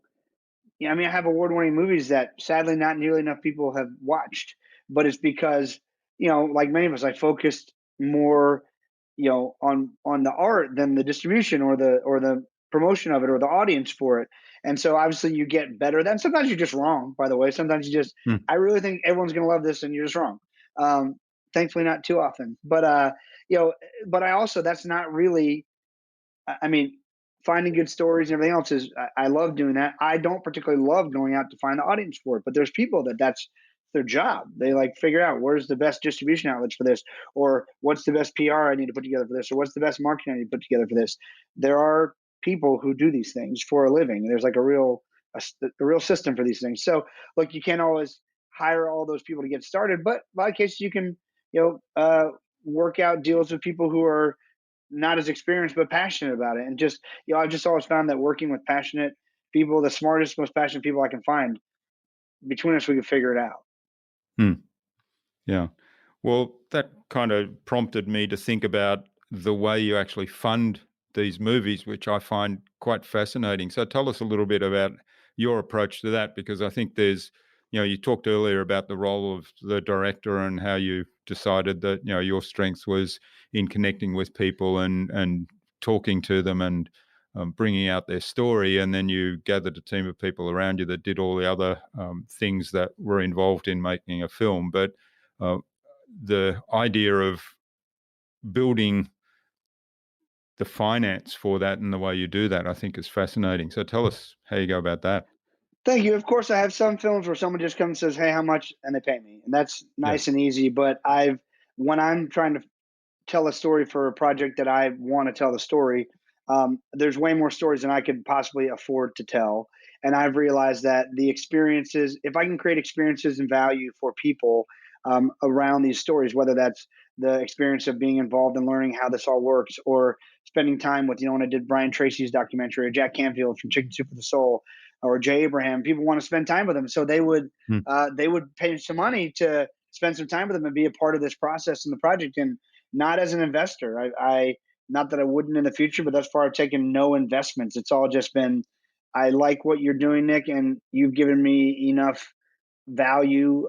Yeah, I mean, I have award-winning movies that sadly not nearly enough people have watched, but it's because, like many of us, I focused more, on the art than the distribution or the promotion of it or the audience for it. And so obviously you get better. Then sometimes you're just wrong, by the way. Sometimes Mm. I really think everyone's going to love this and you're just wrong. Um, Thankfully not too often, but you know, but I also, that's not really, I mean, finding good stories and everything else is, I love doing that. I don't particularly love going out to find the audience for it, but there's people that's their job. They like figure out where's the best distribution outlets for this, or what's the best PR I need to put together for this, or what's the best marketing I need to put together for this. There are people who do these things for a living. There's like a real system for these things. So look, you can't always hire all those people to get started, but a lot of cases you can, you work out deals with people who are not as experienced but passionate about it. And just, I've just always found that working with passionate people, the smartest, most passionate people I can find, between us, we can figure it out. Mm. Yeah. Well, that kind of prompted me to think about the way you actually fund these movies, which I find quite fascinating. So tell us a little bit about your approach to that, because I think there's, you talked earlier about the role of the director and how you decided that, your strength was in connecting with people and talking to them and bringing out their story. And then you gathered a team of people around you that did all the other things that were involved in making a film. But uh, the idea of building the finance for that and the way you do that, I think is fascinating. So tell us how you go about that. Thank you. Of course, I have some films where someone just comes and says, "Hey, how much?" and they pay me, and that's Yeah. nice and easy. But when I'm trying to tell a story for a project that I want to tell the story, there's way more stories than I could possibly afford to tell. And I've realized that the experiences, if I can create experiences and value for people around these stories, whether that's the experience of being involved in learning how this all works, or spending time with, when I did Brian Tracy's documentary, or Jack Canfield from Chicken Soup for the Soul, or Jay Abraham, people want to spend time with them, so Mm. they would pay some money to spend some time with them and be a part of this process and the project. And not as an investor. I not that I wouldn't in the future, but thus far I've taken no investments. It's all just been, I like what you're doing, Nick, and you've given me enough value.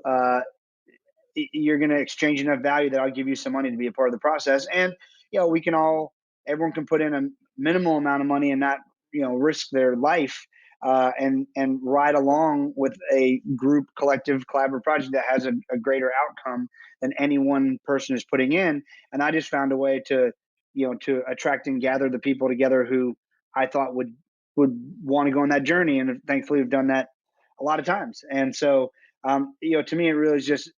You're going to exchange enough value that I'll give you some money to be a part of the process. And we can all, everyone can put in a minimal amount of money and not risk their life, and ride along with a group, collective, collaborative project that has a greater outcome than any one person is putting in. And I just found a way to to attract and gather the people together who I thought would want to go on that journey, and thankfully we've done that a lot of times. And so to me, it really is just,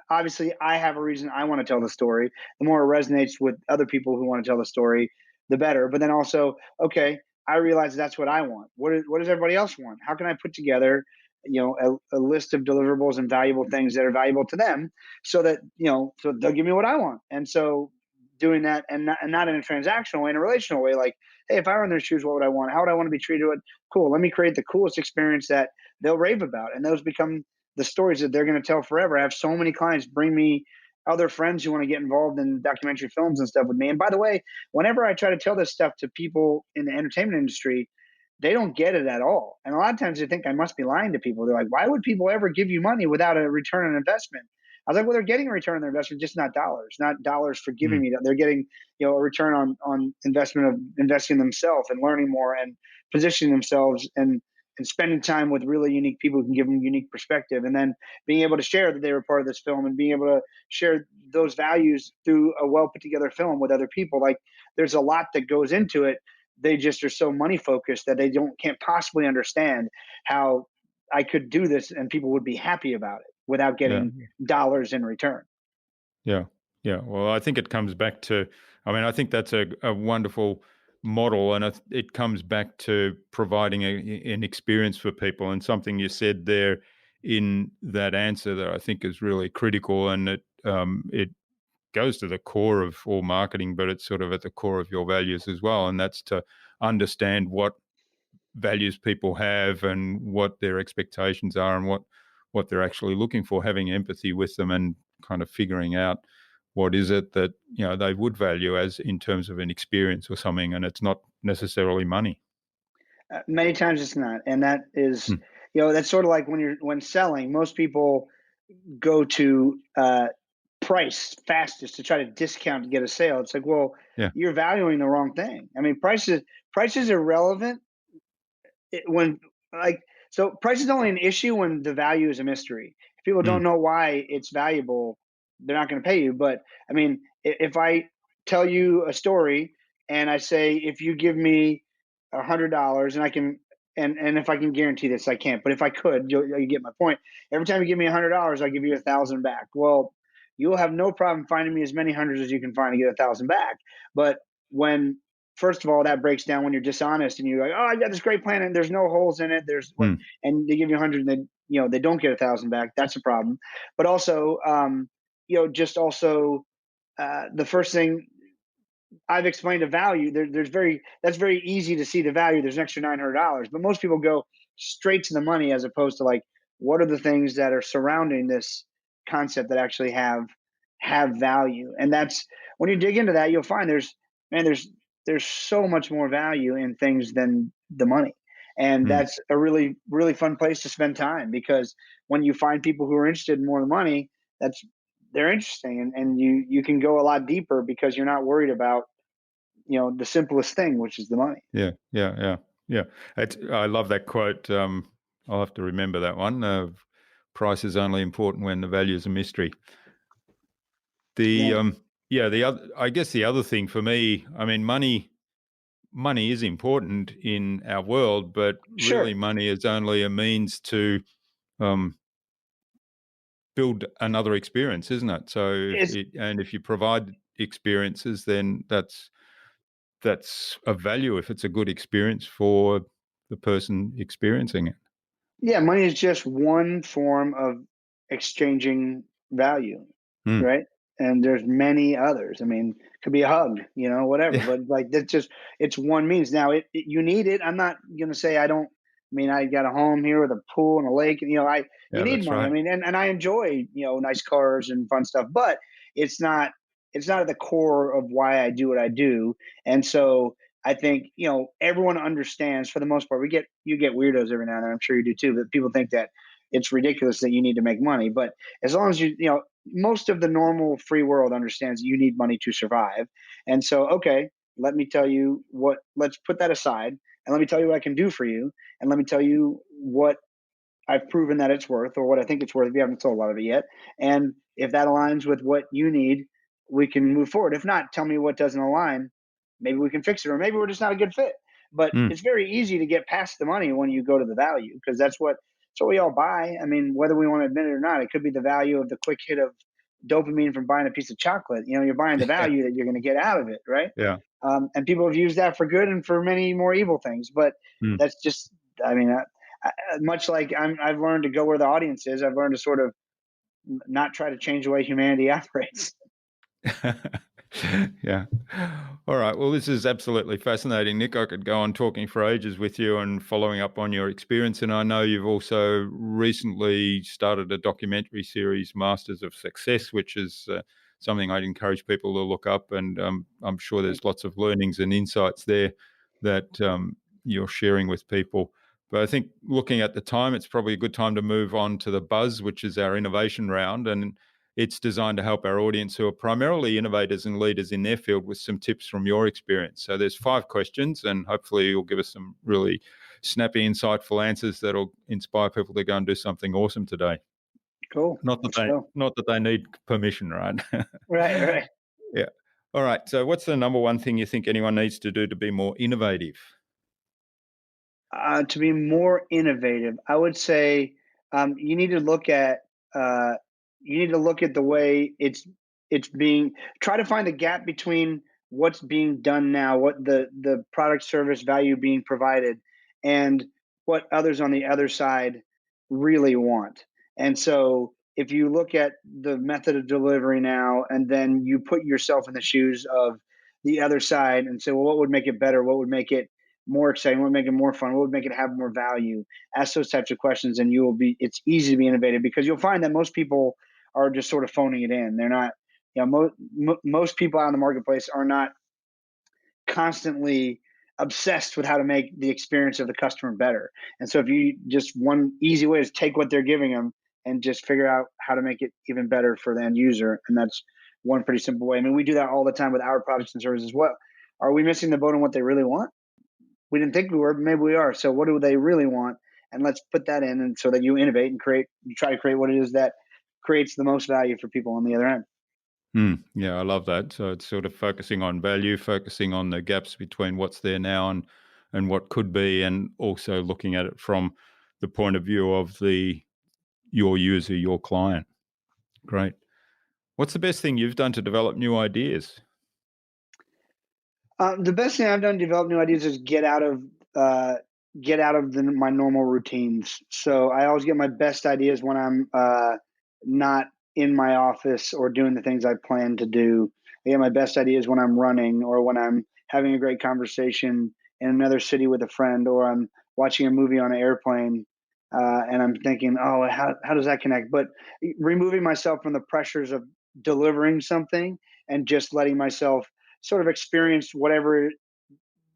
obviously I have a reason I want to tell the story. The more it resonates with other people who want to tell the story, the better. But then also, okay, I realize that's what I want. What does everybody else want? How can I put together, a list of deliverables and valuable things that are valuable to them, so that so they'll give me what I want. And so doing that, and not in a transactional way, in a relational way, like, hey, if I were in their shoes, what would I want? How would I want to be treated? Cool. Let me create the coolest experience that they'll rave about, and those become the stories that they're going to tell forever. I have so many clients bring me other friends who want to get involved in documentary films and stuff with me. And by the way, whenever I try to tell this stuff to people in the entertainment industry, they don't get it at all. And a lot of times they think I must be lying to people. They're like, why would people ever give you money without a return on investment? I was like, well, they're getting a return on their investment, just not dollars for giving Mm. me that. They're getting, a return on investment of investing in themselves and learning more and positioning themselves, and spending time with really unique people who can give them unique perspective, and then being able to share that they were part of this film, and being able to share those values through a well put together film with other people. Like, there's a lot that goes into it. They just are so money focused that they can't possibly understand how I could do this and people would be happy about it without Yeah. getting dollars in return. Yeah. Yeah. Well, I think it comes back to, I mean, I think that's a wonderful model, and it comes back to providing an experience for people. And something you said there in that answer that I think is really critical, and it goes to the core of all marketing, but it's sort of at the core of your values as well. And that's to understand what values people have and what their expectations are and what they're actually looking for, having empathy with them and kind of figuring out what is it that they would value as in terms of an experience or something, and it's not necessarily money. Many times it's not, and that is, Mm. that's sort of like when selling. Most people go to price fastest to try to discount to get a sale. It's like, well, Yeah. you're valuing the wrong thing. I mean, price is irrelevant when, like, so price is only an issue when the value is a mystery. If people don't Mm. know why it's valuable, they're not going to pay you. But I mean, if I tell you a story and I say, if you give me $100, and I can, and if I can guarantee this, I can't. But if I could, you get my point. Every time you give me $100, I give you 1,000 back. Well, you'll have no problem finding me as many hundreds as you can find to get 1,000 back. But when, first of all, that breaks down when you're dishonest and you're like, oh, I got this great plan and there's no holes in it. There's what, Mm. and they give you 100 and they don't get 1,000 back. That's a problem. But also, just also, the first thing I've explained a value, that's very easy to see the value. There's an extra $900, but most people go straight to the money, as opposed to, like, what are the things that are surrounding this concept that actually have value. And that's, when you dig into that, you'll find there's there's so much more value in things than the money. And Mm. that's a really, really fun place to spend time, because when you find people who are interested in more than money, that's they're interesting, and you can go a lot deeper because you're not worried about, the simplest thing, which is the money. Yeah, yeah, yeah, yeah. I love that quote. I'll have to remember that one. Price is only important when the value is a mystery. The Yeah, yeah, the other, I guess the other thing for me, I mean, money is important in our world, but really sure. money is only a means to um, build another experience, isn't it? So It's if you provide experiences, then that's of value if it's a good experience for the person experiencing it. Yeah, money is just one form of exchanging value, Mm. right? And there's many others. I mean, it could be a hug, whatever. Yeah, But like that's just it's one means. Now you need it. I'm not gonna say I don't. I mean, I got a home here with a pool and a lake, and I you yeah, need that's money. I right. mean, and I enjoy nice cars and fun stuff, but it's not it's not at the core of why I do what I do. And so I think everyone understands for the most part. You get weirdos every now and then. I'm sure you do too. But people think that it's ridiculous that you need to make money. But as long as most of the normal free world understands you need money to survive. And so, okay, let me tell you what. Let's put that aside, and let me tell you what I can do for you, and let me tell you what I've proven that it's worth, or what I think it's worth if you haven't sold a lot of it yet. And if that aligns with what you need, we can move forward. If not, tell me what doesn't align. Maybe we can fix it, or maybe we're just not a good fit. But Mm. it's very easy to get past the money when you go to the value, because that's what we all buy. I mean, whether we want to admit it or not, it could be the value of the quick hit of dopamine from buying a piece of chocolate. You're buying the Yeah, value that you're going to get out of it, right? yeah. And people have used that for good and for many more evil things. But Mm. that's just, I mean, much like I've learned to go where the audience is. I've learned to sort of not try to change the way humanity operates. Yeah. All right. Well, this is absolutely fascinating, Nick. I could go on talking for ages with you and following up on your experience. And I know you've also recently started a documentary series, Masters of Success, which is something I'd encourage people to look up. And I'm sure there's lots of learnings and insights there that you're sharing with people. But I think looking at the time, it's probably a good time to move on to the Buzz, which is our innovation round. And it's designed to help our audience who are primarily innovators and leaders in their field with some tips from your experience. So there's 5 questions, and hopefully you'll give us some really snappy, insightful answers that'll inspire people to go and do something awesome today. Cool. Let's go. Not that they need permission, right? Right, right. Yeah. All right. So what's the number one thing you think anyone needs to do to be more innovative? To be more innovative, I would say you need to look at uh, the way it's being. Try to find the gap between what's being done now, what the product, service, value being provided, and what others on the other side really want. And so, if you look at the method of delivery now, and then you put yourself in the shoes of the other side and say, well, what would make it better? What would make it more exciting? What would make it more fun? What would make it have more value? Ask those types of questions, and it's easy to be innovative, because you'll find that most people are just sort of phoning it in. They're not, most people out in the marketplace are not constantly obsessed with how to make the experience of the customer better. And so if you just one easy way is take what they're giving them and just figure out how to make it even better for the end user. And that's one pretty simple way. I mean, we do that all the time with our products and services as well. Are we missing the boat on what they really want? We didn't think we were, but maybe we are. So what do they really want? And let's put that in, and so that you innovate and you try to create what it is that creates the most value for people on the other end. Yeah, I love that. So it's sort of focusing on value, focusing on the gaps between what's there now and what could be, and also looking at it from the point of view of your user, your client. Great. What's the best thing you've done to develop new ideas? The best thing I've done to develop new ideas is get out of my normal routines. So I always get my best ideas when I'm not in my office or doing the things I plan to do. I get my best ideas when I'm running, or when I'm having a great conversation in another city with a friend, or I'm watching a movie on an airplane. And I'm thinking, oh, how does that connect? But removing myself from the pressures of delivering something, and just letting myself sort of experience whatever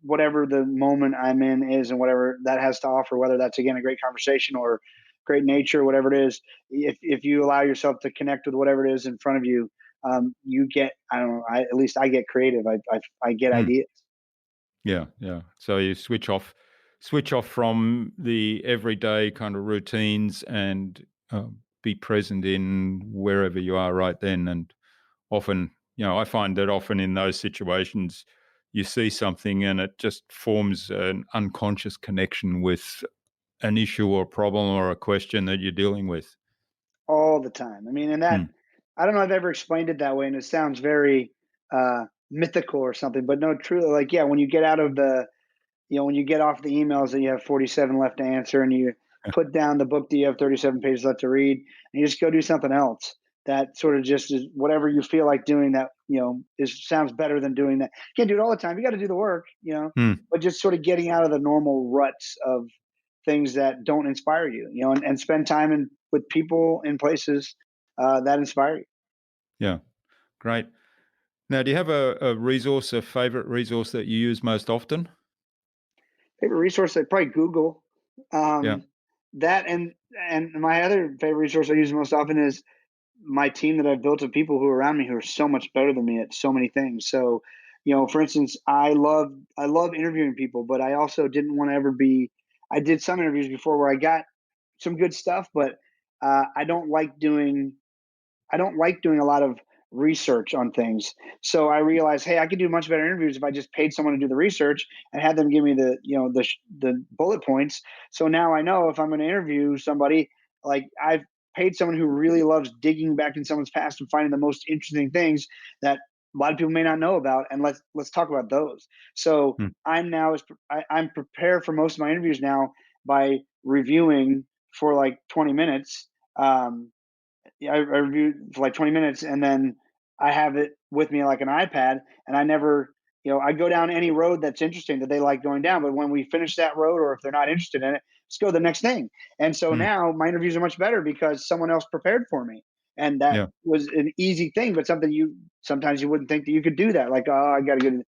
whatever the moment I'm in is and whatever that has to offer, whether that's again a great conversation or great nature, whatever it is. If you allow yourself to connect with whatever it is in front of you, you get, I don't know, at least I get creative. I get Mm. ideas. Yeah, yeah. So you switch off from the everyday kind of routines and be present in wherever you are right then. And often, I find that often in those situations, you see something and it just forms an unconscious connection with an issue or problem or a question that you're dealing with. All the time. I mean, and that, Mm. I don't know, I've ever explained it that way, and it sounds very mythical or something, but no, truly, like, yeah, when you get out of when you get off the emails that you have 47 left to answer, and you put down the book that you have 37 pages left to read, and you just go do something else that sort of just is whatever you feel like doing, that is sounds better than doing that. You can't do it all the time, you got to do the work, Mm. but just sort of getting out of the normal ruts of things that don't inspire you, and spend time with people in places that inspire you. Yeah, great. Now, do you have a resource, a favorite resource that you use most often? Favorite resource, I probably Google. Yeah. Um, that and my other favorite resource I use most often is my team that I've built of people who are around me who are so much better than me at so many things. So, for instance, I love interviewing people, but I also didn't want to ever be. I did some interviews before where I got some good stuff, but I don't like doing a lot of research on things. So I realized, hey, I could do much better interviews if I just paid someone to do the research and had them give me the bullet points. So now I know if I'm going to interview somebody, like I've paid someone who really loves digging back in someone's past and finding the most interesting things that a lot of people may not know about, and let's talk about those. So Mm. I'm prepared for most of my interviews now by reviewing for like 20 minutes. Yeah, I reviewed for like 20 minutes, and then I have it with me like an iPad, and I never, I go down any road that's interesting that they like going down. But when we finish that road, or if they're not interested in it, just go to the next thing. And so Mm. now my interviews are much better because someone else prepared for me. And that Yeah. was an easy thing, but something you sometimes you wouldn't think that you could do that. Like, oh, I gotta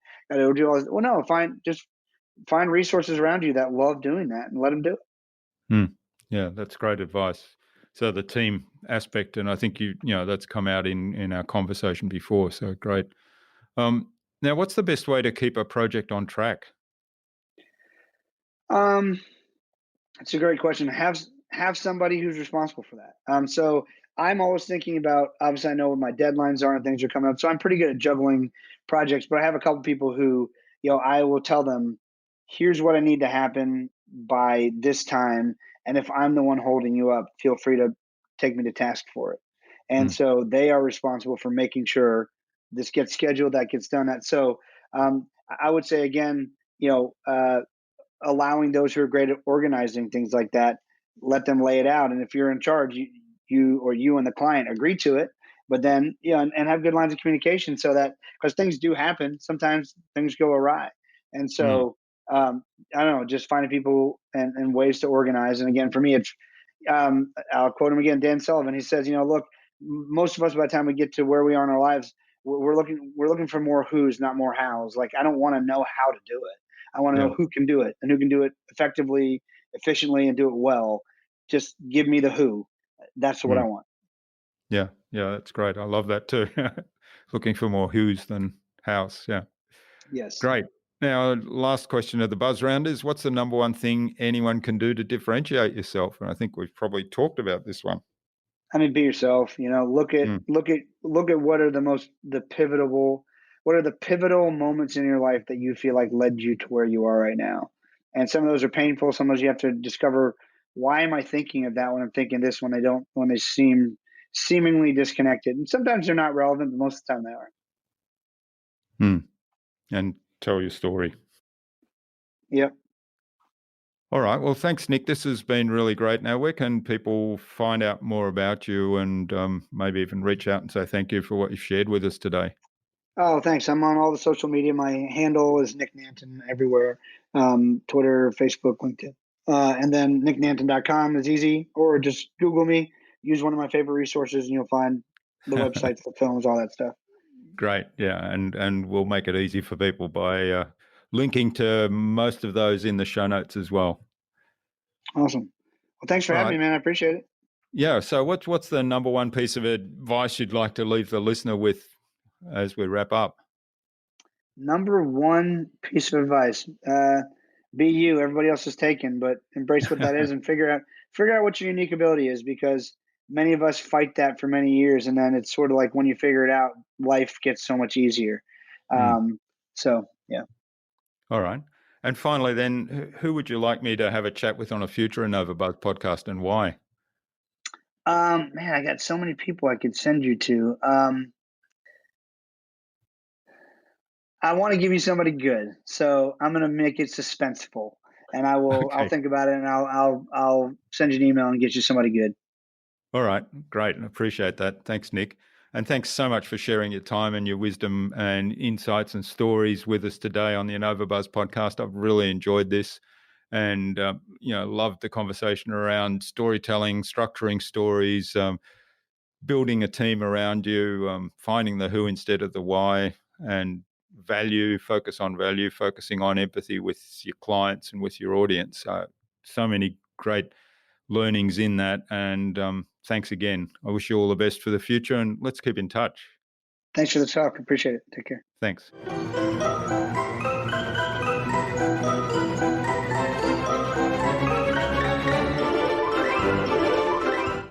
do all this. Well, no, find resources around you that love doing that and let them do it. Mm. Yeah, that's great advice. So the team aspect, and I think that's come out in our conversation before. So great. Now, what's the best way to keep a project on track? Um, It's a great question. Have somebody who's responsible for that. So I'm always thinking about. Obviously, I know what my deadlines are and things are coming up. So I'm pretty good at juggling projects. But I have a couple people who, I will tell them, here's what I need to happen by this time, and if I'm the one holding you up, feel free to take me to task for it. And Mm. so they are responsible for making sure this gets scheduled, that gets done. That so I would say again, allowing those who are great at organizing things like that, let them lay it out. And if you're in charge, you and the client agree to it. But then, and have good lines of communication so that because things do happen, sometimes things go awry. And Mm. so, I don't know, just finding people and ways to organize. And again, for me, it's I'll quote him again, Dan Sullivan. He says, look, most of us by the time we get to where we are in our lives, we're looking for more who's, not more hows. Like I don't want to know how to do it. I want to Yeah. know who can do it and who can do it effectively, efficiently, and do it well. Just give me the who. That's what I Mm. want. Yeah. Yeah. That's great. I love that too. Looking for more who's than hows. Yeah. Yes. Great. Now, last question of the buzz round is what's the number one thing anyone can do to differentiate yourself? And I think we've probably talked about this one. I mean, be yourself. Look at Mm. what are the pivotal moments in your life that you feel like led you to where you are right now. And some of those are painful. Some of those you have to discover, why am I thinking of that when I'm thinking this, when they seem seemingly disconnected. And sometimes they're not relevant, but most of the time they are. Mm. And tell your story. Yep. All right. Well, thanks, Nick. This has been really great. Now, where can people find out more about you and maybe even reach out and say thank you for what you've shared with us today? Oh, thanks. I'm on all the social media. My handle is Nick Nanton everywhere. Twitter, Facebook, LinkedIn. And then nicknanton.com is easy, or just Google me. Use one of my favorite resources and you'll find the websites, the films, all that stuff. Great. Yeah. And we'll make it easy for people by linking to most of those in the show notes as well. Awesome. Well, thanks for having me, man. I appreciate it. Yeah. So what's the number one piece of advice you'd like to leave the listener with as we wrap up? Number one piece of advice, be you. Everybody else is taken, but embrace what that is and figure out what your unique ability is, because many of us fight that for many years. And then it's sort of like when you figure it out, life gets so much easier. So, yeah. All right. And finally, then, who would you like me to have a chat with on a future InnovaBuzz podcast, and why? Man, I got so many people I could send you to. I want to give you somebody good, so I'm going to make it suspenseful, and I'll think about it, and I'll send you an email and get you somebody good. All right. Great. I appreciate that. Thanks, Nick. And thanks so much for sharing your time and your wisdom and insights and stories with us today on the InnovaBuzz podcast. I've really enjoyed this and, loved the conversation around storytelling, structuring stories, building a team around you, finding the who instead of the why, and focus on value, focusing on empathy with your clients and with your audience. So many great learnings in that. And thanks again. I wish you all the best for the future, and let's keep in touch. Thanks for the talk. Appreciate it. Take care. Thanks.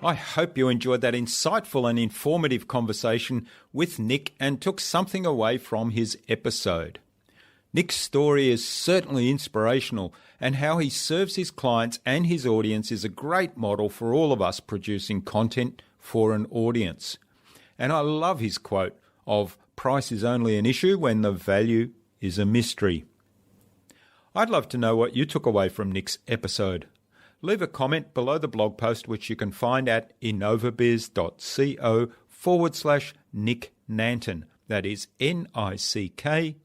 I hope you enjoyed that insightful and informative conversation with Nick and took something away from his episode. Nick's story is certainly inspirational, and how he serves his clients and his audience is a great model for all of us producing content for an audience. And I love his quote of price is only an issue when the value is a mystery. I'd love to know what you took away from Nick's episode. Leave a comment below the blog post, which you can find at innovabiz.co/Nick Nanton. That is NICKNANTON.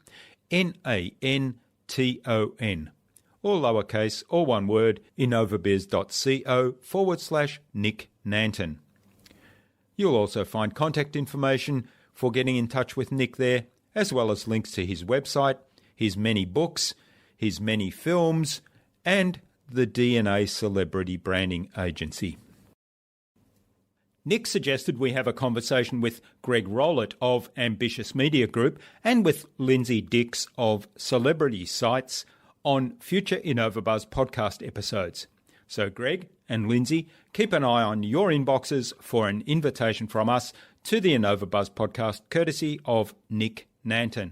All lowercase, all one word, innovabiz.co/Nick Nanton. You'll also find contact information for getting in touch with Nick there, as well as links to his website, his many books, his many films, and the DNA Celebrity Branding Agency. Nick suggested we have a conversation with Greg Rowlett of Ambitious Media Group and with Lindsay Dix of Celebrity Sites on future InnovaBuzz podcast episodes. So Greg and Lindsay, keep an eye on your inboxes for an invitation from us to the InnovaBuzz podcast, courtesy of Nick Nanton.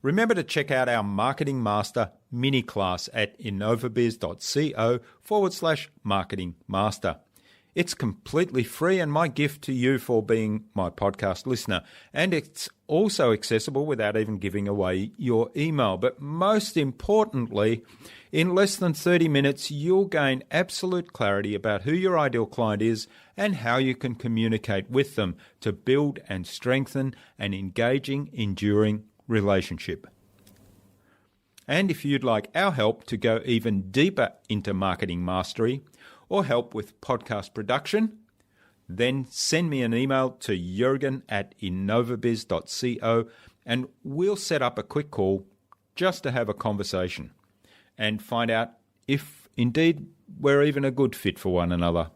Remember to check out our Marketing Master mini class at innovabiz.co/Marketing Master. It's completely free and my gift to you for being my podcast listener. And it's also accessible without even giving away your email. But most importantly, in less than 30 minutes, you'll gain absolute clarity about who your ideal client is and how you can communicate with them to build and strengthen an engaging, enduring relationship. And if you'd like our help to go even deeper into marketing mastery or help with podcast production, then send me an email to jurgen@innovabiz.co and we'll set up a quick call just to have a conversation and find out if indeed we're even a good fit for one another.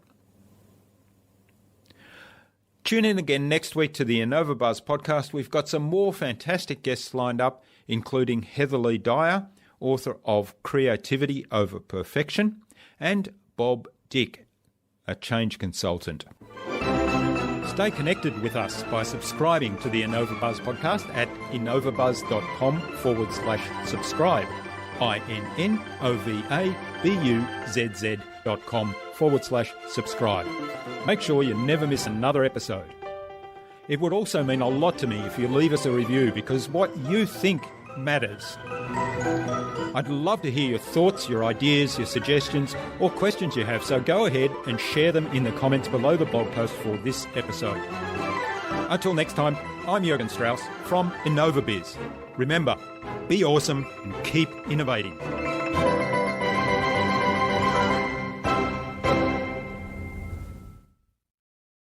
Tune in again next week to the InnovaBuzz podcast. We've got some more fantastic guests lined up, including Heather Lee Dyer, author of Creativity Over Perfection, and Bob Dick, a change consultant. Stay connected with us by subscribing to the InnovaBuzz podcast at innovabuzz.com/subscribe. innovabuzz.com/subscribe. Make sure you never miss another episode. It would also mean a lot to me if you leave us a review, because what you think matters. I'd love to hear your thoughts, your ideas, your suggestions, or questions you have, so go ahead and share them in the comments below the blog post for this episode. Until next time, I'm Jurgen Strauss from InnovaBiz. Remember, be awesome and keep innovating.